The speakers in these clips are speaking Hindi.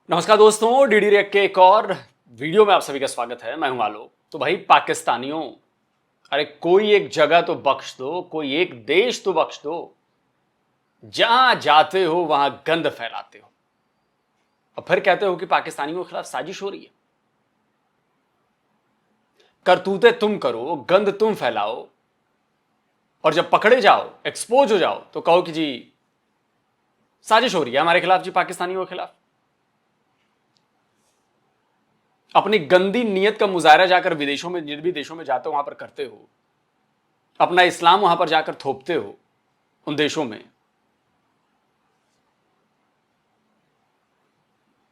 नमस्कार दोस्तों, डीडी रिएक्ट के एक और वीडियो में आप सभी का स्वागत है। मैं हूं आलोक। तो भाई पाकिस्तानियों, अरे कोई एक जगह तो बख्श दो, कोई एक देश तो बख्श दो। जहां जाते हो वहां गंद फैलाते हो और फिर कहते हो कि पाकिस्तानियों के खिलाफ साजिश हो रही है। करतूतें तुम करो, गंद तुम फैलाओ और जब पकड़े जाओ, एक्सपोज हो जाओ तो कहो कि जी साजिश हो रही है हमारे खिलाफ, जी पाकिस्तानियों के खिलाफ। अपनी गंदी नीयत का मुजाहरा जाकर विदेशों में, जिन भी देशों में जाते हो वहां पर करते हो, अपना इस्लाम वहां पर जाकर थोपते हो उन देशों में,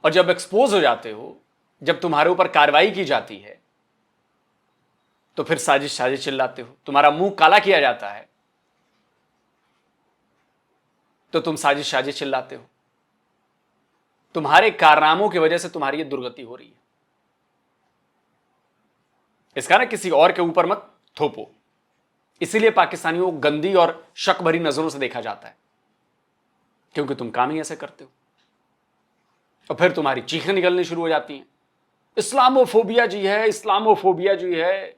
और जब एक्सपोज हो जाते हो, जब तुम्हारे ऊपर कार्रवाई की जाती है तो फिर साजिश साजिश चिल्लाते हो। तुम्हारा मुंह काला किया जाता है तो तुम साजिश साजिश चिल्लाते हो। तुम्हारे कारनामों की वजह से तुम्हारी ये दुर्गति हो रही है। इसका ना किसी और के ऊपर मत थोपो। इसीलिए पाकिस्तानियों को गंदी और शक भरी नजरों से देखा जाता है, क्योंकि तुम काम ही ऐसे करते हो। और फिर तुम्हारी चीखें निकलनी शुरू हो जाती हैं, इस्लामोफोबिया जी है, इस्लामोफोबिया जी है।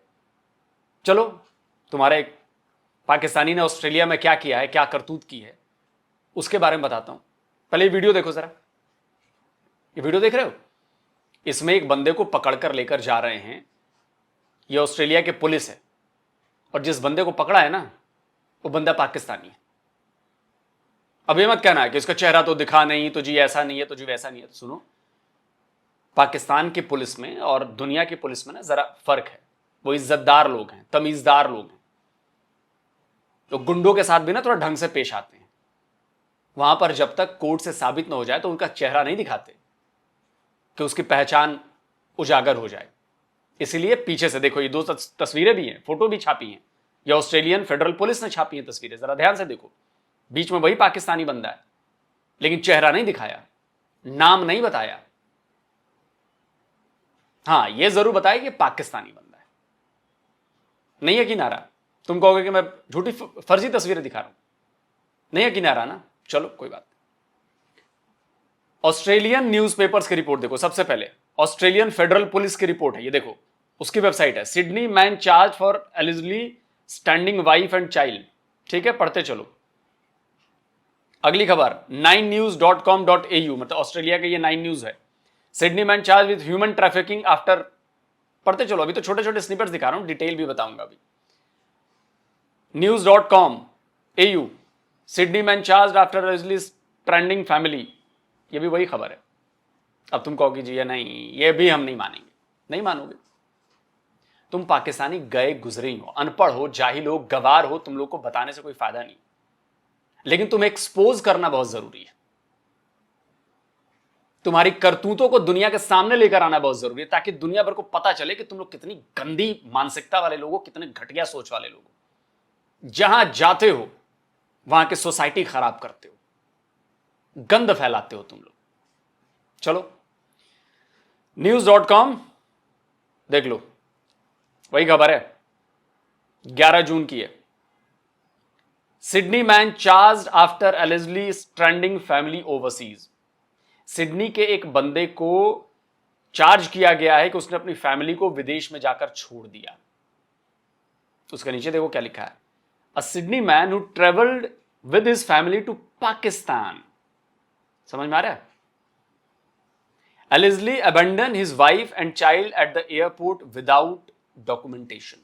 चलो, तुम्हारा एक पाकिस्तानी ने ऑस्ट्रेलिया में क्या किया है, क्या करतूत की है, उसके बारे में बताता हूं। पहले ये वीडियो देखो जरा। ये वीडियो देख रहे हो? इसमें एक बंदे को पकड़कर लेकर जा रहे हैं। ये ऑस्ट्रेलिया के पुलिस है और जिस बंदे को पकड़ा है ना, वो बंदा पाकिस्तानी है। अब ये मत कहना है कि इसका चेहरा तो दिखा नहीं, तो जी ऐसा नहीं है, तो जी वैसा नहीं है। तो सुनो, पाकिस्तान की पुलिस में और दुनिया की पुलिस में ना जरा फर्क है। वो इज्जतदार लोग हैं, तमीजदार लोग हैं, तो गुंडों के साथ भी ना थोड़ा ढंग से पेश आते हैं। वहां पर जब तक कोर्ट से साबित ना हो जाए तो उनका चेहरा नहीं दिखाते कि उसकी पहचान उजागर हो जाए। इसीलिए पीछे से देखो, ये दो तस्वीरें भी हैं, फोटो भी छापी हैं। ये ऑस्ट्रेलियन फेडरल पुलिस ने छापी हैं तस्वीरें, जरा ध्यान से देखो। बीच में वही पाकिस्तानी बंदा है, लेकिन चेहरा नहीं दिखाया, नाम नहीं बताया। हाँ, ये जरूर बताया कि पाकिस्तानी बंदा है। नहीं है किनारा। तुम कहोगे कि मैं झूठी फर्जी तस्वीरें दिखा रहा हूं। नहीं है किनारा ना, चलो कोई बात। ऑस्ट्रेलियन न्यूज़पेपर्स की रिपोर्ट देखो। सबसे पहले ऑस्ट्रेलियन फेडरल पुलिस की रिपोर्ट है, ये देखो। उसकी वेबसाइट है, Sydney man charge for allegedly standing wife and child. ठीक है, पढ़ते चलो। अगली खबर 9news.com.au, मतलब ऑस्ट्रेलिया का ये 9 न्यूज है। Sydney man charge with human trafficking after. पढ़ते चलो, अभी तो छोटे छोटे स्निपेट्स दिखा रहा हूं, डिटेल भी बताऊंगा अभी। news.com.au, Sydney man charge after allegedly standing family. ये भी वही खबर है। अब तुम कहोगे जी ये नहीं, ये भी हम नहीं मानेंगे। नहीं मानोगे? तुम पाकिस्तानी गए गुजरे हो, अनपढ़ हो, जाहिल हो, गवार हो, तुम लोग को बताने से कोई फायदा नहीं, लेकिन तुम्हें एक्सपोज करना बहुत जरूरी है। तुम्हारी करतूतों को दुनिया के सामने लेकर आना बहुत जरूरी है, ताकि दुनिया भर को पता चले कि तुम लोग कितनी गंदी मानसिकता वाले लोग हो, कितने घटिया सोच वाले लोग हो। जहां जाते हो वहां की सोसाइटी खराब करते हो, गंद फैलाते हो तुम लोग। चलो, news.com देख लो, वही खबर है, 11 जून की है। Sydney man charge after allegedly stranding family overseas. Sydney के एक बंदे को चार्ज किया गया है कि उसने अपनी फैमिली को विदेश में जाकर छोड़ दिया। उसके नीचे देखो क्या लिखा है, a Sydney man who travelled with his family to Pakistan. समझ में आ रहा है? Ellerslie abandoned his wife and child at the airport without documentation.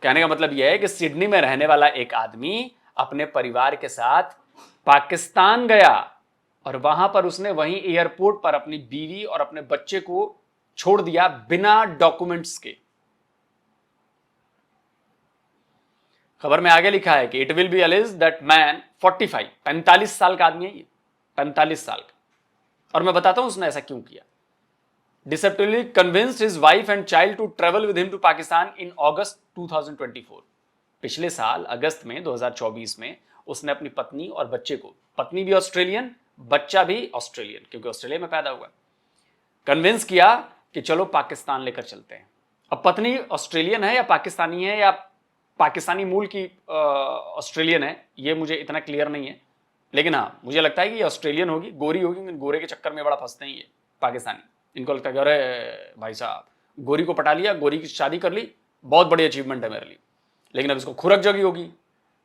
कहने का मतलब यह है कि सिडनी में रहने वाला एक आदमी अपने परिवार के साथ पाकिस्तान गया और वहां पर उसने वहीं एयरपोर्ट पर अपनी बीवी और अपने बच्चे को छोड़ दिया बिना डॉक्यूमेंट्स के। खबर में आगे लिखा है कि it will be alleged that man 45 साल का आदमी है ये, 45 साल का। और मैं बताता हूं उसने ऐसा क्यों किया। Deceptively convinced his wife and child to travel with him to Pakistan in August 2024। पिछले साल अगस्त में 2024 में उसने अपनी पत्नी और बच्चे को, पत्नी भी ऑस्ट्रेलियन, बच्चा भी ऑस्ट्रेलियन क्योंकि ऑस्ट्रेलिया में पैदा हुआ, कन्विंस किया कि चलो पाकिस्तान लेकर चलते हैं। अब पत्नी ऑस्ट्रेलियन है या पाकिस्तानी है, या पाकिस्तानी मूल की ऑस्ट्रेलियन है, ये मुझे इतना क्लियर नहीं है। लेकिन हाँ मुझे लगता है कि ये ऑस्ट्रेलियन होगी, गोरी होगी, लेकिन गोरे के चक्कर में बड़ा फंसते हैं ये पाकिस्तानी। इनको लगता है कि अरे भाई साहब गोरी को पटा लिया, गोरी की शादी कर ली, बहुत बड़ी अचीवमेंट है मेरे लिए। लेकिन अब इसको खुरक जगी होगी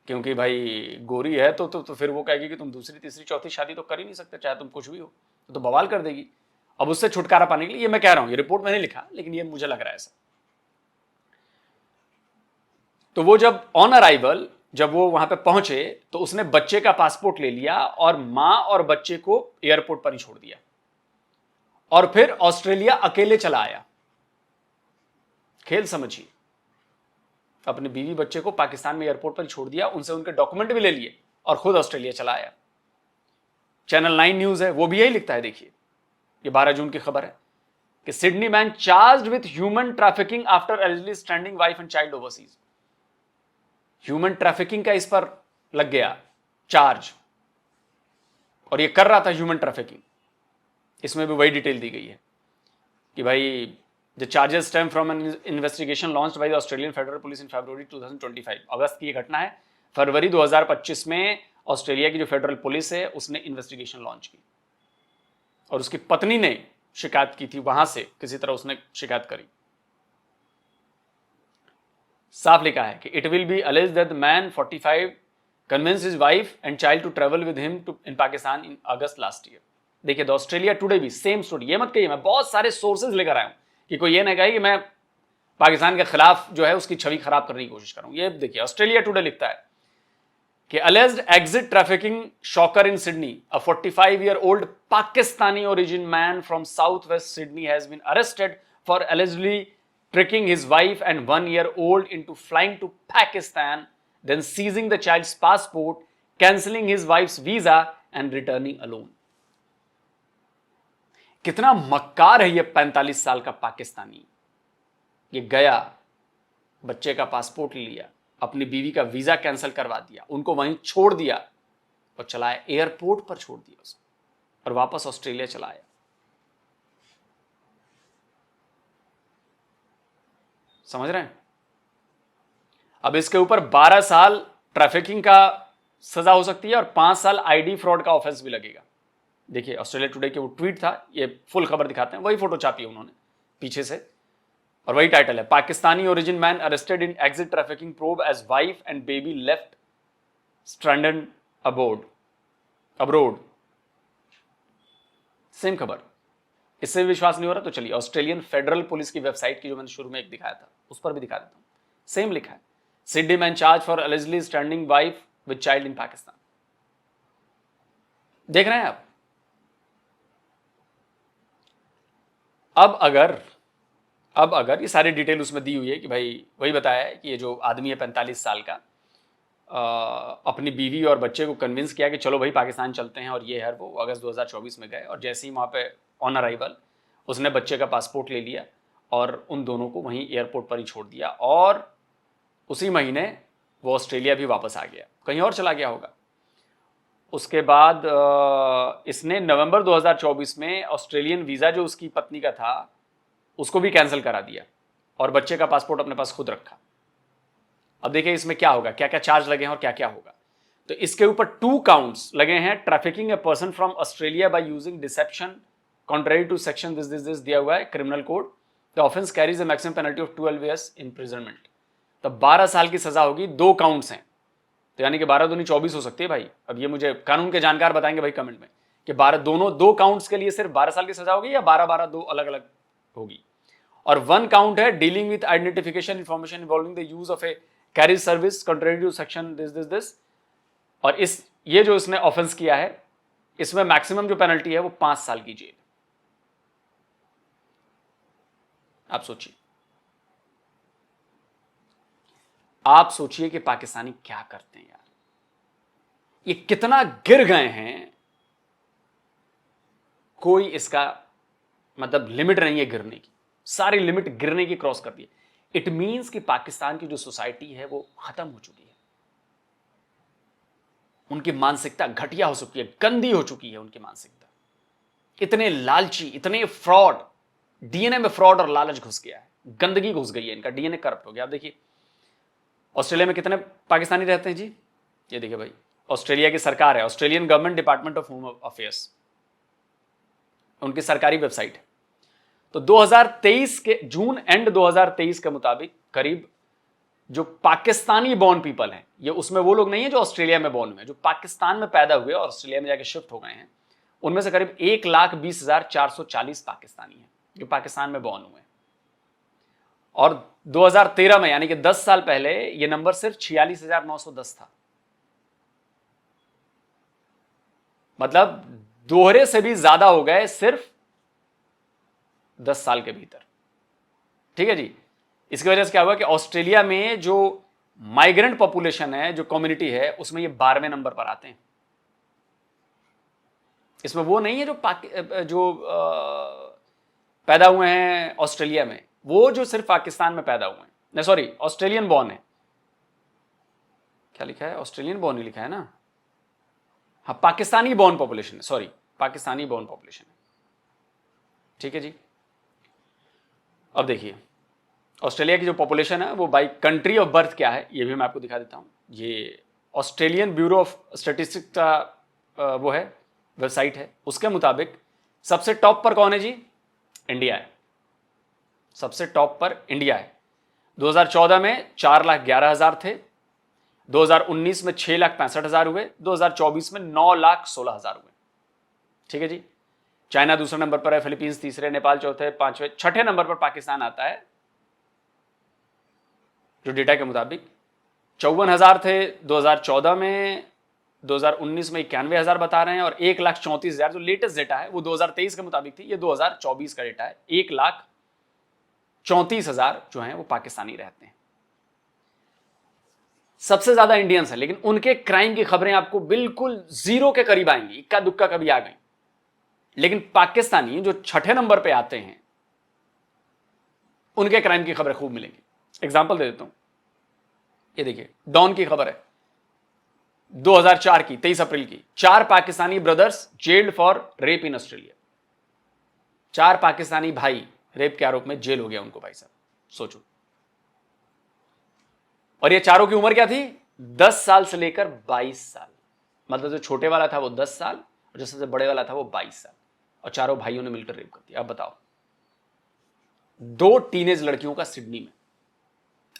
क्योंकि भाई गोरी है तो फिर वो कहेगी कि तुम दूसरी तीसरी चौथी शादी तो कर ही नहीं सकते, चाहे तुम कुछ भी हो, तो बवाल कर देगी। अब उससे छुटकारा पाने के लिए, ये मैं कह रहा हूं, ये रिपोर्ट मैंने लिखा, लेकिन ये मुझे लग रहा है ऐसा। तो वो जब ऑन अराइवल, जब वो वहां पे पहुंचे तो उसने बच्चे का पासपोर्ट ले लिया और मां और बच्चे को एयरपोर्ट पर ही छोड़ दिया और फिर ऑस्ट्रेलिया अकेले चला आया। खेल समझिए, अपने बीवी बच्चे को पाकिस्तान में एयरपोर्ट पर छोड़ दिया, उनसे उनके डॉक्यूमेंट भी ले लिए और खुद ऑस्ट्रेलिया चला आया। चैनल 9 न्यूज है, वो भी यही लिखता है। देखिए, ये 12 जून की खबर है कि Sydney man charged with human trafficking after eligibly standing wife and child overseas. Human trafficking का इस पर लग गया चार्ज, और ये कर रहा था ह्यूमन ट्रैफिकिंग। इसमें भी वही डिटेल दी गई है कि भाई the charges stem from an investigation launched by the Australian federal police in February 2025। अगस्त की ये घटना है। फरवरी 2025 में ऑस्ट्रेलिया की जो फेडरल पुलिस है उसने इन्वेस्टिगेशन लॉन्च की और उसकी पत्नी ने शिकायत की थी, वहां से किसी तरह उसने शिकायत करी। साफ लिखा है कि it will be alleged that the man 45 convinced his wife and child to travel with him to in Pakistan in August last year. देखिए, द ऑस्ट्रेलिया टुडे भी सेम स्टोरी। ये मत कहिए, मैं बहुत सारे सोर्सेज लेकर आया हूं कि कोई ये ना कहे कि मैं पाकिस्तान के खिलाफ जो है उसकी छवि खराब करने की कोशिश कर रहा हूं। ये देखिए, ऑस्ट्रेलिया टुडे लिखता है कि alleged exit trafficking shocker in Sydney, a 45-year-old Pakistani origin man from southwest Sydney has been arrested for allegedly tricking his wife and 1-year-old into flying to Pakistan, then seizing the child's passport, cancelling his wife's visa and returning alone. कितना मक्कार है ये 45 साल का पाकिस्तानी। ये गया, बच्चे का पासपोर्ट लिया, अपनी बीवी का वीजा कैंसिल करवा दिया, उनको वहीं छोड़ दिया और चलाया, एयरपोर्ट पर छोड़ दिया उसको और वापस ऑस्ट्रेलिया चला आया। समझ रहे हैं? अब इसके ऊपर 12 साल ट्रैफिकिंग का सजा हो सकती है और 5 साल आईडी फ्रॉड का ऑफेंस भी लगेगा। देखिए, ऑस्ट्रेलिया टुडे के वो ट्वीट था, ये फुल खबर दिखाते हैं, वही फोटो छापी है उन्होंने पीछे से और वही टाइटल है, Pakistani origin man arrested in exit trafficking probe as wife and baby left stranded abroad. Same खबर, इससे भी विश्वास नहीं हो रहा तो चलिए ऑस्ट्रेलियन फेडरल पुलिस की वेबसाइट की जो मैंने शुरू में एक दिखाया था उस पर भी दिखा देता हूं। सेम लिखा है, Sydney man charge for eligibly standing wife with child in Pakistan. देख रहे हैं आप? अब अगर ये सारी डिटेल उसमें दी हुई है कि भाई वही बताया है कि ये जो आदमी है 45 साल का, अपनी बीवी और बच्चे को कन्विंस किया कि चलो भाई पाकिस्तान चलते हैं, और ये है वो अगस्त 2024 में गए और जैसे ही वहाँ पे ऑन अराइवल उसने बच्चे का पासपोर्ट ले लिया और उन दोनों को वहीं एयरपोर्ट पर ही छोड़ दिया और उसी महीने वो ऑस्ट्रेलिया भी वापस आ गया, कहीं और चला गया होगा। उसके बाद इसने नवंबर 2024 में ऑस्ट्रेलियन वीज़ा जो उसकी पत्नी का था उसको भी कैंसिल करा दिया और बच्चे का पासपोर्ट अपने पास खुद रखा। अब देखिए इसमें क्या होगा, क्या क्या चार्ज लगे हैं और क्या क्या होगा। तो इसके ऊपर 2 काउंट्स लगे हैं, trafficking a person from Australia by using deception contrary to section this दिया हुआ है criminal code. The offence carries a maximum penalty of 12 years imprisonment. तो 12 साल की सजा होगी, 2 काउंट्स हैं, तो यानी कि 12 दूनी 24 हो सकती है भाई। अब ये मुझे कानून के जानकार बताएंगे भाई कमेंट में कि 2 काउंट्स के लिए सिर्फ 12 साल की सजा होगी या 12 2 अलग अलग होगी। और 1 काउंट है dealing with identification information involving the use of a carriage service contrary to section this. और ये जो इसने ऑफेंस किया है इसमें मैक्सिमम जो पेनल्टी है वो 5 साल की जेल। आप सोचिए कि पाकिस्तानी क्या करते हैं यार, ये कितना गिर गए हैं, कोई इसका मतलब लिमिट नहीं है गिरने की, सारी लिमिट गिरने की क्रॉस कर दी। इट मींस कि पाकिस्तान की जो सोसाइटी है वो खत्म हो चुकी है, उनकी मानसिकता घटिया हो चुकी है, गंदी हो चुकी है उनकी मानसिकता। इतने लालची, इतने फ्रॉड, डीएनए में फ्रॉड और लालच घुस गया है, गंदगी घुस गई है, इनका डीएनए करप्ट हो गया। आप देखिए ऑस्ट्रेलिया में कितने पाकिस्तानी रहते हैं जी, ये देखिए भाई ऑस्ट्रेलिया की सरकार है, Australian government department of home affairs, उनकी सरकारी वेबसाइट है। तो 2023 के जून एंड 2023 के मुताबिक करीब जो पाकिस्तानी बॉर्न पीपल हैं, ये उसमें वो लोग नहीं है जो ऑस्ट्रेलिया में बॉर्न हुए, जो पाकिस्तान में पैदा हुए और ऑस्ट्रेलिया में जाके शिफ्ट हो गए हैं, उनमें से करीब 1,20,440 पाकिस्तानी हैं जो पाकिस्तान में बॉर्न हुए हैं। और 2013 में यानी कि 10 साल पहले ये नंबर सिर्फ 46,910 था। मतलब दोहरे से भी ज्यादा हो गए सिर्फ 10 साल के भीतर। ठीक है जी। इसकी वजह से क्या हुआ कि ऑस्ट्रेलिया में जो माइग्रेंट पॉपुलेशन है, जो कम्युनिटी है, उसमें ये 12वें नंबर पर आते हैं। इसमें वो नहीं है जो पैदा हुए हैं ऑस्ट्रेलिया में, वो जो सिर्फ पाकिस्तान में पैदा हुए हैं, नहीं सॉरी ऑस्ट्रेलियन बॉर्न है। क्या लिखा है? ऑस्ट्रेलियन बॉर्न ही लिखा है ना। हाँ, पाकिस्तानी बॉर्न पॉपुलेशन है, सॉरी पाकिस्तानी बॉर्न पॉपुलेशन है। ठीक है जी। अब देखिए ऑस्ट्रेलिया की जो पॉपुलेशन है वो बाई कंट्री ऑफ बर्थ क्या है, ये भी मैं आपको दिखा देता हूं। ये ऑस्ट्रेलियन ब्यूरो ऑफ स्टैटिस्टिक्स का वो है, वेबसाइट है। उसके मुताबिक सबसे टॉप पर कौन है जी? इंडिया है। सबसे टॉप पर इंडिया है। 2014 में 4,11,000 थे, 2019 में 6,65,000 हुए, 2024 में 9,16,000 हुए। ठीक है जी। चाइना दूसरे नंबर पर है, फिलीपींस तीसरे, नेपाल चौथे, पांचवें, छठे नंबर पर पाकिस्तान आता है जो डेटा के मुताबिक 54,000 थे 2014 में, 2019 में 91,000 बता रहे हैं, और 1,34,000 जो लेटेस्ट डेटा है वो 2023 के मुताबिक थी, ये 2024 का डेटा है। 1,34,000 जो हैं वो पाकिस्तानी रहते हैं। सबसे ज्यादा इंडियंस हैं, लेकिन उनके क्राइम की खबरें आपको बिल्कुल जीरो के करीब आएंगी, इक्का दुक्का कभी आ गई। लेकिन पाकिस्तानी जो छठे नंबर पे आते हैं उनके क्राइम की खबरें खूब मिलेंगी। एग्जांपल दे देता हूं, ये देखिए डॉन की खबर है 2004 की, 23 अप्रैल की। 4 Pakistani brothers gelled for rape in Australia. 4 Pakistani भाई रेप के आरोप में जेल हो गया उनको, भाई साहब सोचो। और ये चारों की उम्र क्या थी? 10 साल से लेकर 22 साल। मतलब जो छोटे वाला था वो 10 साल और जो सबसे बड़े वाला था वो 22 साल, और चारों भाइयों ने मिलकर रेप कर दिया। अब बताओ, 2 टीनेज लड़कियों का सिडनी में।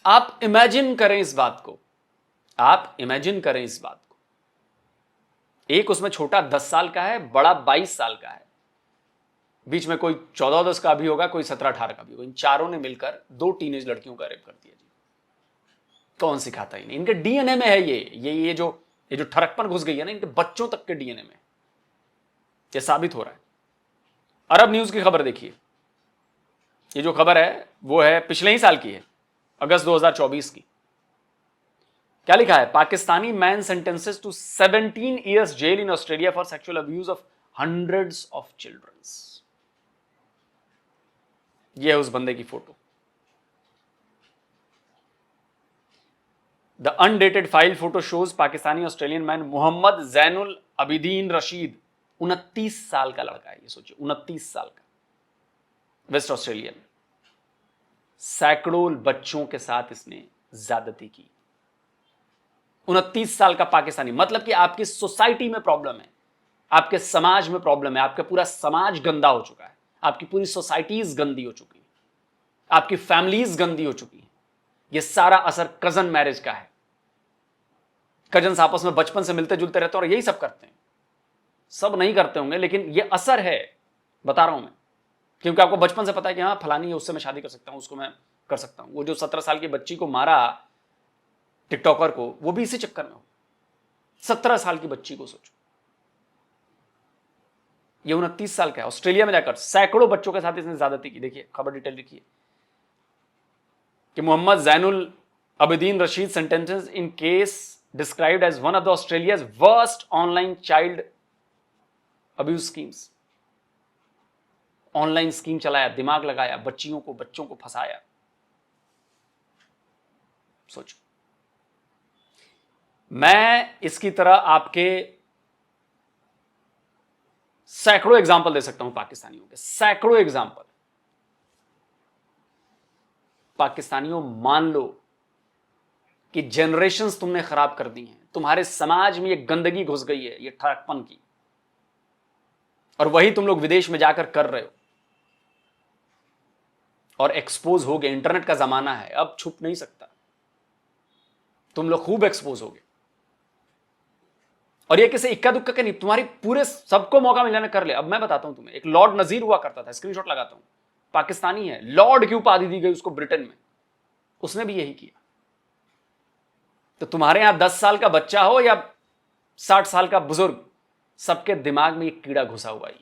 आप इमेजिन करें इस बात को, आप इमेजिन करें इस बात को। एक उसमें छोटा 10 साल का है, बड़ा 22 साल का है, बीच में कोई 14-10 का भी होगा, कोई 17-18 का भी होगा। इन चारों ने मिलकर 2 टीनेज लड़कियों का रेप कर दिया जी। कौन सिखाता ही नहीं, इनके डीएनए में है ये जो ठरकपन घुस गई है ना, इनके बच्चों तक के डीएनए में ये साबित हो रहा है। अरब न्यूज की खबर देखिए, ये जो खबर है वो है पिछले ही साल की है, अगस्त 2024 की। क्या लिखा है? Pakistani man sentences to 17 years jail in Australia for sexual abuse of hundreds of childrens. ये है उस बंदे की photo. The undated file photo shows Pakistani Australian man Mohammad Zainul Abidin Rashid, 29 साल का लड़का है। ये सोचिए 29 साल का, वेस्ट ऑस्ट्रेलिया में। सैकड़ों बच्चों के साथ इसने ज्यादती की। 29 साल का पाकिस्तानी। मतलब कि आपकी सोसाइटी में प्रॉब्लम है, आपके समाज में प्रॉब्लम है, आपका पूरा समाज गंदा हो चुका है, आपकी पूरी सोसाइटीज गंदी हो चुकी है, आपकी फैमिलीज गंदी हो चुकी है। यह सारा असर कजन मैरिज का है। कजन्स आपस में बचपन से मिलते जुलते रहते हैं और यही सब करते हैं। सब नहीं करते होंगे, लेकिन यह असर है, बता रहा हूं मैं, क्योंकि आपको बचपन से पता है कि हाँ फलानी है, उससे मैं शादी कर सकता हूं, उसको मैं कर सकता हूं। वो जो 17 साल की बच्ची को मारा, टिकटॉकर को, वो भी इसी चक्कर में हो। 17 साल की बच्ची को सोचो। ये 29 साल का है, ऑस्ट्रेलिया में जाकर सैकड़ों बच्चों के साथ इसने ज्यादती की। देखिए खबर डिटेल लिखिए कि Mohammad Zainul Abidin Rashid sentences in case described as one of the Australia's worst online child abuse schemes. Online scheme चलाया, दिमाग लगाया, बच्चों को फंसाया। सोचो, मैं इसकी तरह आपके सैकड़ों एग्जाम्पल दे सकता हूं पाकिस्तानियों के, सैकड़ों एग्जाम्पल। पाकिस्तानियों मान लो कि जनरेशंस तुमने खराब कर दी हैं, तुम्हारे समाज में ये गंदगी घुस गई है, ये ठगपन की, और वही तुम लोग विदेश में जाकर कर रहे हो और एक्सपोज हो गए। इंटरनेट का जमाना है, अब छुप नहीं सकता, तुम लोग खूब एक्सपोज हो गए। और ये किसी इक्का दुक्का के नहीं, तुम्हारी पूरे सबको मौका मिलने ने कर ले। अब मैं बताता हूं तुम्हें, एक लॉर्ड नजीर हुआ करता था, स्क्रीनशॉट लगाता हूं, पाकिस्तानी है, लॉर्ड की उपाधि दी गई उसको ब्रिटेन में, उसने भी यही किया। तो तुम्हारे यहां 10 साल का बच्चा हो या 60 साल का बुजुर्ग, सबके दिमाग में एक कीड़ा घुसा हुआ है।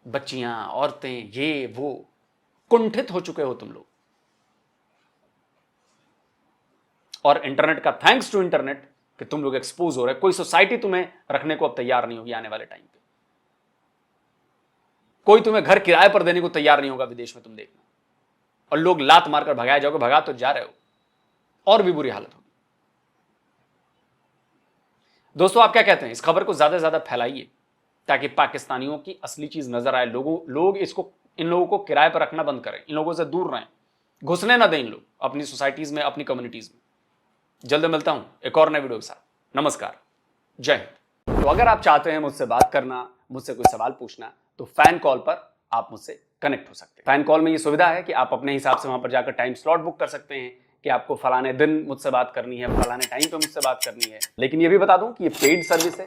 बच्चियां, औरतें, ये वो, कुंठित हो चुके हो तुम लोग। और इंटरनेट का, थैंक्स टू इंटरनेट, कि तुम लोग एक्सपोज हो रहे। कोई सोसाइटी तुम्हें रखने को अब तैयार नहीं होगी आने वाले टाइम पे। कोई तुम्हें घर किराए पर देने को तैयार नहीं होगा विदेश में, तुम देखना। और लोग लात मारकर भगाए जाओगे, भगा तो जा रहे हो, और भी बुरी हालत होगी। दोस्तों, आप क्या कहते हैं? इस खबर को ज्यादा से ज्यादा फैलाइए ताकि पाकिस्तानियों की असली चीज नजर आए। लोग इन लोगों को किराए पर रखना बंद करें, इन लोगों से दूर रहें, घुसने ना दें इन लोग अपनी सोसाइटीज में, अपनी कम्युनिटीज में। जल्द मिलता हूं एक और नए वीडियो के साथ। नमस्कार, जय हिंद। तो अगर आप चाहते हैं मुझसे बात करना, मुझसे कोई सवाल पूछना, तो फैन कॉल पर आप मुझसे कनेक्ट हो सकते हैं। फैन कॉल में ये सुविधा है कि आप अपने हिसाब से वहां पर जाकर टाइम स्लॉट बुक कर सकते हैं कि आपको फलाने दिन मुझसे बात करनी है, फलाने टाइम पे मुझसे बात करनी है। लेकिन ये भी बता दूं कि ये पेड सर्विस है,